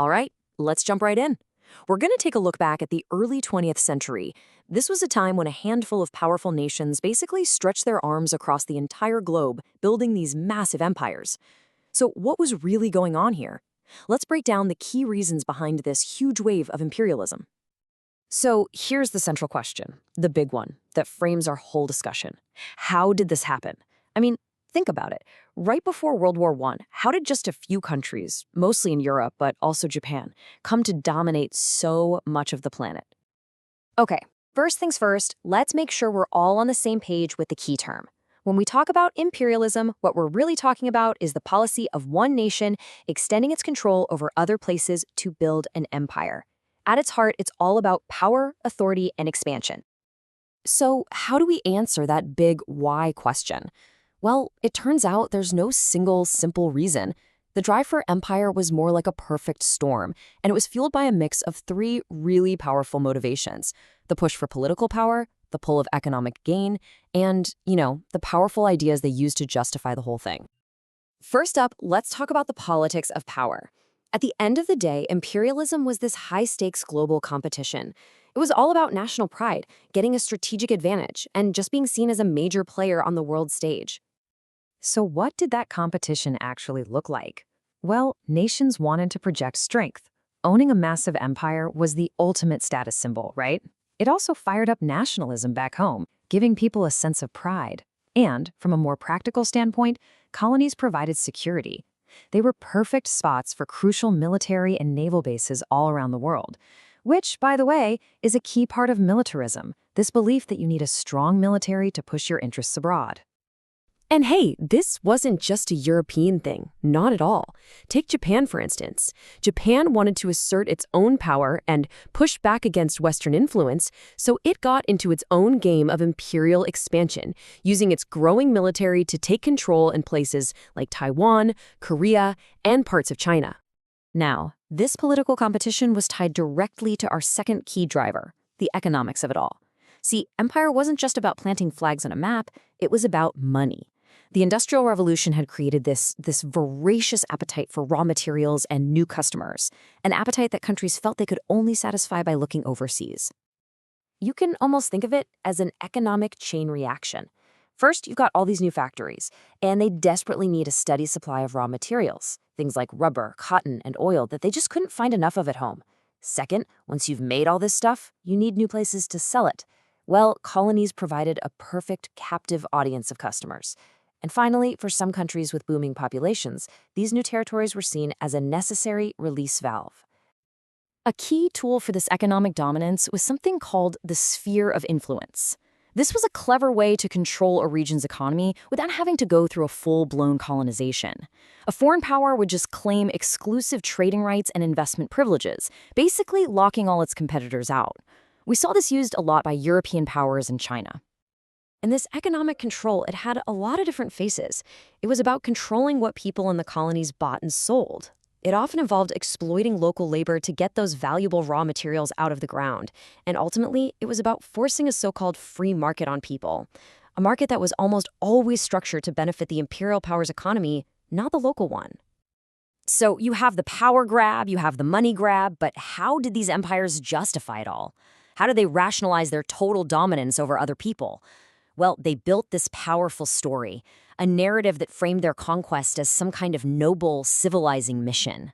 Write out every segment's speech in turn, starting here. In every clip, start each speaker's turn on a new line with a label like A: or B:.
A: All right, let's jump right in. We're going to take a look back at the early 20th century. This was a time when a handful of powerful nations basically stretched their arms across the entire globe, building these massive empires. So, what was really going on here? Let's break down the key reasons behind this huge wave of imperialism. So, here's the central question, the big one that frames our whole discussion. How did this happen? I mean, think about it. Right before World War I, how did just a few countries, mostly in Europe, but also Japan, come to dominate so much of the planet? Okay, first things first, let's make sure we're all on the same page with the key term. When we talk about imperialism, what we're really talking about is the policy of one nation extending its control over other places to build an empire. At its heart, it's all about power, authority, and expansion. So, how do we answer that big why question? Well, it turns out there's no single, simple reason. The drive for empire was more like a perfect storm, and it was fueled by a mix of three really powerful motivations: the push for political power, the pull of economic gain, and, the powerful ideas they used to justify the whole thing. First up, let's talk about the politics of power. At the end of the day, imperialism was this high-stakes global competition. It was all about national pride, getting a strategic advantage, and just being seen as a major player on the world stage. So what did that competition actually look like? Well, nations wanted to project strength. Owning a massive empire was the ultimate status symbol, right? It also fired up nationalism back home, giving people a sense of pride. And, from a more practical standpoint, colonies provided security. They were perfect spots for crucial military and naval bases all around the world, which, by the way, is a key part of militarism, this belief that you need a strong military to push your interests abroad. And hey, this wasn't just a European thing, not at all. Take Japan, for instance. Japan wanted to assert its own power and push back against Western influence, so it got into its own game of imperial expansion, using its growing military to take control in places like Taiwan, Korea, and parts of China. Now, this political competition was tied directly to our second key driver, the economics of it all. See, empire wasn't just about planting flags on a map, it was about money. The Industrial Revolution had created this voracious appetite for raw materials and new customers, an appetite that countries felt they could only satisfy by looking overseas. You can almost think of it as an economic chain reaction. First, you've got all these new factories, and they desperately need a steady supply of raw materials, things like rubber, cotton, and oil that they just couldn't find enough of at home. Second, once you've made all this stuff, you need new places to sell it. Well, colonies provided a perfect captive audience of customers. And finally, for some countries with booming populations, these new territories were seen as a necessary release valve. A key tool for this economic dominance was something called the sphere of influence. This was a clever way to control a region's economy without having to go through a full-blown colonization. A foreign power would just claim exclusive trading rights and investment privileges, basically locking all its competitors out. We saw this used a lot by European powers and China. And this economic control, it had a lot of different faces. It was about controlling what people in the colonies bought and sold. It often involved exploiting local labor to get those valuable raw materials out of the ground. And ultimately, it was about forcing a so-called free market on people. A market that was almost always structured to benefit the imperial power's economy, not the local one. So you have the power grab, you have the money grab, but how did these empires justify it all? How did they rationalize their total dominance over other people? Well, they built this powerful story, a narrative that framed their conquest as some kind of noble, civilizing mission.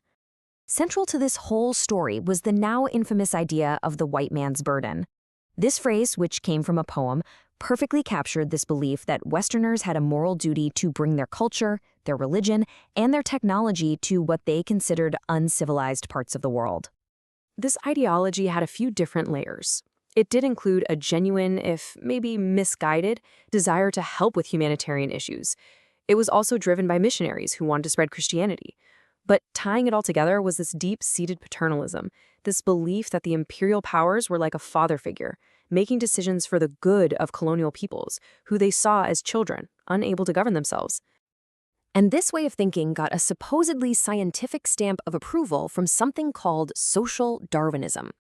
A: Central to this whole story was the now infamous idea of the white man's burden. This phrase, which came from a poem, perfectly captured this belief that Westerners had a moral duty to bring their culture, their religion, and their technology to what they considered uncivilized parts of the world. This ideology had a few different layers. It did include a genuine, if maybe misguided, desire to help with humanitarian issues. It was also driven by missionaries who wanted to spread Christianity. But tying it all together was this deep-seated paternalism, this belief that the imperial powers were like a father figure, making decisions for the good of colonial peoples, who they saw as children, unable to govern themselves. And this way of thinking got a supposedly scientific stamp of approval from something called social Darwinism.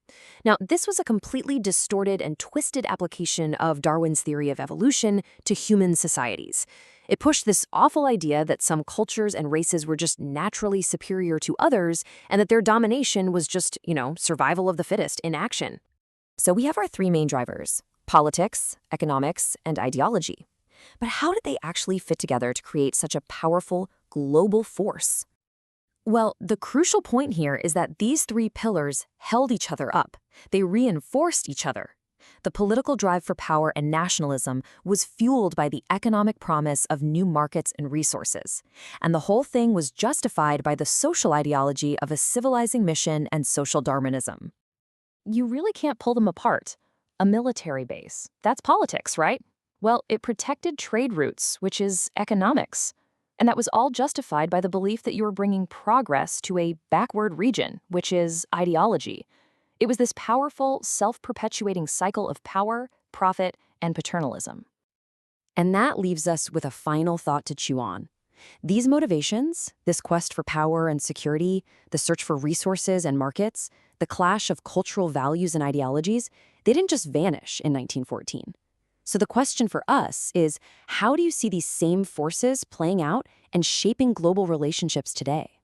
A: Now, this was a completely distorted and twisted application of Darwin's theory of evolution to human societies. It pushed this awful idea that some cultures and races were just naturally superior to others and that their domination was just, survival of the fittest in action. So we have our three main drivers: politics, economics, and ideology. But how did they actually fit together to create such a powerful global force? Well, the crucial point here is that these three pillars held each other up. They reinforced each other. The political drive for power and nationalism was fueled by the economic promise of new markets and resources. And the whole thing was justified by the social ideology of a civilizing mission and social Darwinism. You really can't pull them apart. A military base, that's politics, right? Well, it protected trade routes, which is economics. And that was all justified by the belief that you were bringing progress to a backward region, which is ideology. It was this powerful, self-perpetuating cycle of power, profit, and paternalism. And that leaves us with a final thought to chew on. These motivations, this quest for power and security, the search for resources and markets, the clash of cultural values and ideologies, they didn't just vanish in 1914. So the question for us is, how do you see these same forces playing out and shaping global relationships today?